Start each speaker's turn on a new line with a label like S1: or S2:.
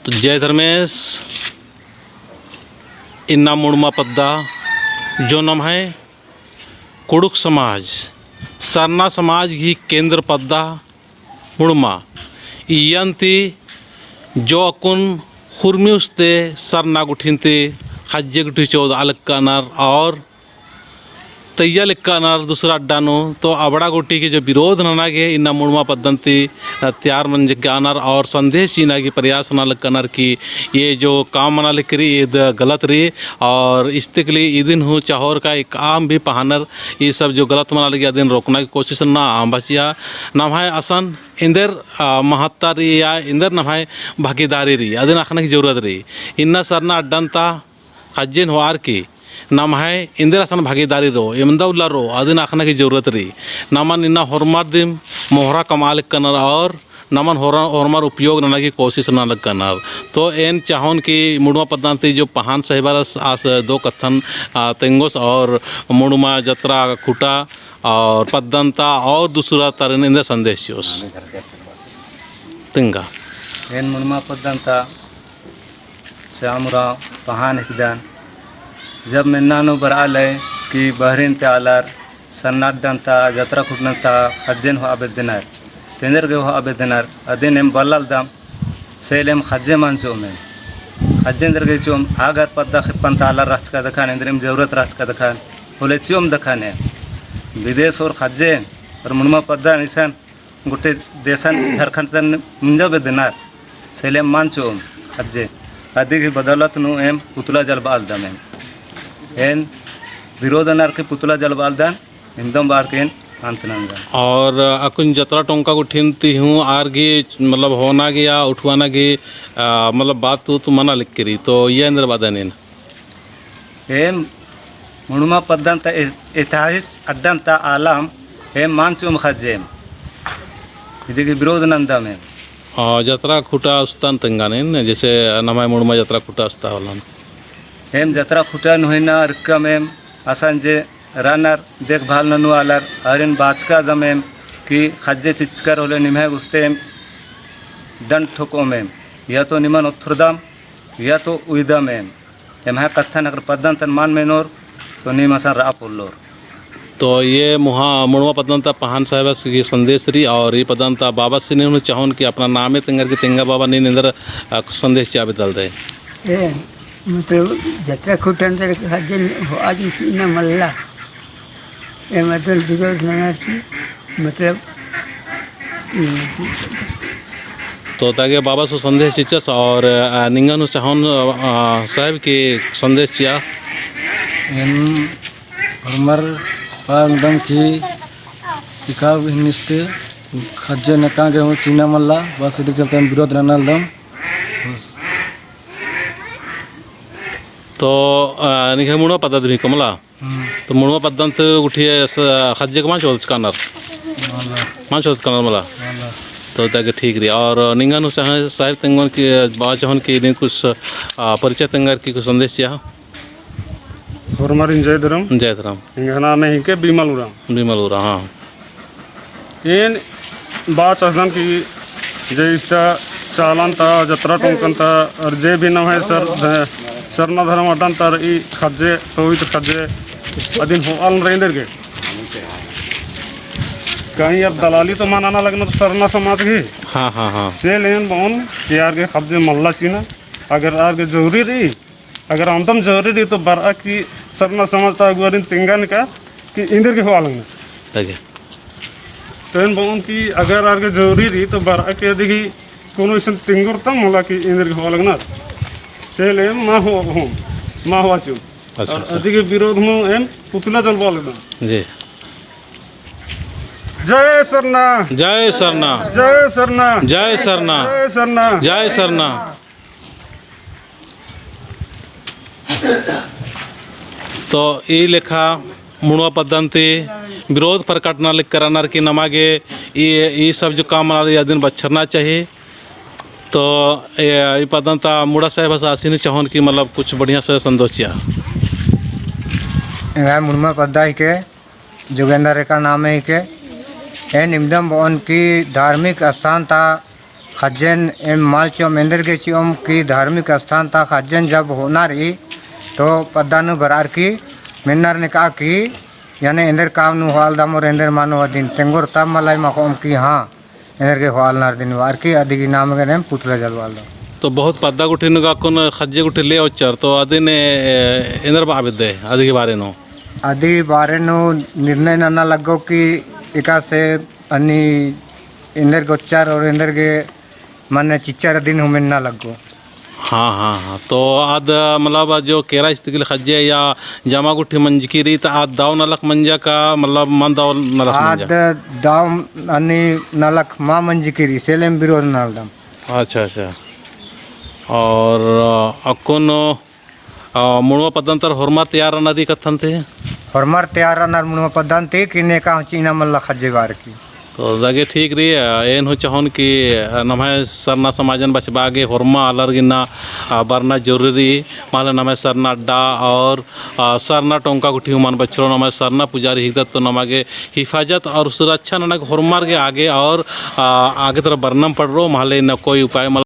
S1: तो जय धर्मेश इन्ना मुड़मा पद्दा जो नाम है कुड़ुक समाज सरना समाज ही केंद्र पद्दा मुड़मा इयंती जो अकुन खुरमी उसते सरना गुठिनते खज्जे गुठी चौद अलक्कानार और तैया लिक्कानार दूसरा अड्डानो तो अबड़ा गोटी के जो विरोध ननागे इन्ना मुड़मा पद्धति त्यार मन जगानार और संदेश चीना की प्रयास ना लक्कानार की ये जो काम मना लिख रही ये गलत रही और इसके लिए ये दिन हो चाहौर का एक आम भी पहानर ये सब जो गलत मना लगे दिन रोकना की कोशिश ना आम बचिया नाम है आसान इंदर महत्ता रही या इंदर नाम है भागीदारी रही अदिन आखना की जरूरत रही इन्ना सरना अड्डंता खज्जिन होर की नाम है इंदिर आसान भागीदारी रो इमदाउल्ला रो अदिन आखना की जरूरत रही नामन इन्ना हरमार दिम मोहरा कमाल कनर और नमन हरमार उपयोग नना की कोशिश ना लग कनर तो एन चाहन की मुड़मा पद्धति जो पहान सहिबारस आस दो कथन तेंगोस और मुड़मा जत्रा खुटा और पद्धंता और दूसरा तरन इंदर संदेश तिंगा
S2: एन मुड़मा पद्धंता श्यामराव पहान हिकदान जब मिन्नानो बराले कि बहरीन ते आलार सन्नाडंता जत्रा खुटनता खज्जेन हो आबेदनार तेंदर के हो आबेदनार अदिन एम बल्लाल दाम सेलेम खज्जे मानचो में खज्जेन दर के चोम आगर पद्दा खिपंता आलार राज का दखान इंद्रम जरूरत राज का दखान होले चोम दखान है विदेश और खज्जेन और मुड़मा पद्दा निशान गुटे देशन झारखंड तन मुंजा बेदनार सेलेम मानचो खज्जे आदि की बदौलत नु एम पुतला जल बाल दम एन विरोध अनार के पुतला जल बालदान एकदम बार के अंतनंगा
S1: और अकुन जतरा टोंका को ठिनती हूँ आर गे मतलब होना गया उठवाना गे मतलब बात तो मना लिख करी तो ये अंदर बादन
S2: एम मुड़मा पद्धंता ऐतिहासिक अड्डंता आलम एम मानचुम खज्जेम इधर के विरोध नंदा में
S1: जतरा खुटा उस्तान तंगाने जैसे नमाय मुड़मा जतरा खुटा उस्ता वाला
S2: एम जतरा खुटा नुहिना रकम एम आसान जे रनर देखभाल ननु आलर हरिन बाचका दम एम कि खज्जे चिचकर होले निमहे गुस्ते एम दंड ठोकोम एम या तो निमन उत्थुरदम या तो उइदम एम है कथन अगर पद्धंतन मान मेनोर तो निमसन रापुल्लोर
S1: तो ये मुहा मुड़मा पद्धंता पहान साहिब की संदेश रही और ये पद्धंता बाबा से ने चाहन कि अपना नामे तिंगर की तिंगा बाबा ने इंदर संदेश चाहे बदल दे
S3: मतलब जत्रा खुटन तर खज्जन आज न मल्ला ये मतलब विरोध ननाती मतलब
S1: तो ताकि बाबा सो संदेश चिचस और निंगन चाहन साहिब की संदेश चिया
S4: हमार पांगदम की इकाव हिनिस्ते खज्जे नका के हो चीना मल्ला बस इधर चलते हैं विरोध ननाल दम
S1: तो निखे मुड़मा पद्धति भी कमला तो मुड़मा पद्धति उठिए खज्जे को मान चोल्स कानर मला तो ताकि ठीक रही और निंगन साहिब तेंगन की बाबा चाहन की कुछ परिचय तेंगर की कुछ संदेश चाह
S5: जय धर्म इंगना में हिके बिमल उरा हाँ इन बात चाहन की जैसा चालन ता जत्रा टोंकन ता और जे भी न है सर सरना धर्म अड्डन तर ई खज्जे पवित्र खज्जे अदिन हो आल रेंदर के कहीं अब दलाली तो माना ना लगना तो सरना समाज की
S1: हाँ हाँ हाँ
S5: से लेन बोन कि यार के खज्जे मल्ला चीना अगर यार के जरूरी रही अगर अंतम जरूरी रही तो बरा की सरना समाज ता अगुआरिन तिंगन का कि इंदर के हो आलंगा तो इन बोन की अगर यार के जरूरी रही तो बरा के देखी कोनो इसन तिंगुर तम होला कि इंदर के हो आलंगा से ले माँ हुआ चुन
S1: अच्छा,
S5: और
S1: अच्छा।
S5: अधिक विरोध में एम पुतला जल बोल
S1: जी
S5: जय सरना
S1: जय सरना
S5: जय सरना
S1: जय सरना
S5: जय सरना
S1: जय सरना तो ये लेखा मुड़मा पद्धति विरोध प्रकटना लिख करानार की नमागे ये सब जो काम मना दिन बच्छरना चाहिए तो ये पद्धंता मुड़ा साहेब आसीन चाहन की मतलब कुछ बढ़िया से संदोचिया
S6: मुड़मा पद्दा के जोगेंद्र रेखा नाम है के निम्दम उनकी धार्मिक स्थान था खज्जन एम माल चोम इंदर के चोम की धार्मिक स्थान था खज्जन जब होना रही तो पदानु बरार की मिन्नर ने कहा कि यानी इंदर काम नु हाल दम और इंदर मानो दिन तेंगुर तब मलाई मकोम की हाँ इंदर के हाल नार दिन वार की अधिक नाम के नेम पुतला जलवाल दो
S1: तो बहुत पद्दा गुठी नुगा कोन खज्जे गुठी ले ओचर तो अदिने इंदर बाबिदे अदि के बारे नो
S6: अधि बारे नु निर्णय ना लगो कि इका से अन्नी इंदर गोच्चार और इंदर के मन चिच्चार दिन हुमें ना लगो
S1: हाँ हाँ हाँ तो आद मतलब जो केरा इस्तिकल खज्जे या जमा गुठी मंजकी रही तो आद दाव नलक मंजा का मतलब मन दाव नलक
S6: आद
S1: मंजा
S6: दाव अन्नी नलक माँ मंजिकिरी सेलेम विरोध नालदम
S1: अच्छा अच्छा और अकुन मुणवा पदंतर होरमार तैयार नदी कथन थे
S6: हरमर तैयार नर मुनवा पद्धति कि ने का चीना मल्ला खज्जेवार की
S1: तो जगह ठीक रही एन हो चाहन कि नमः सरना समाजन बचबागे होरमा अलर्गिना बरना जरूरी माले नमः सरना अड्डा और सरना टोंका गुठी हुमान बच्चों नमः सरना पुजारी हिदत तो नमागे हिफाजत और सुरक्षा ननक होरमार के आगे और आगे तरफ बरनम पड़ रो माले न कोई उपाय मतलब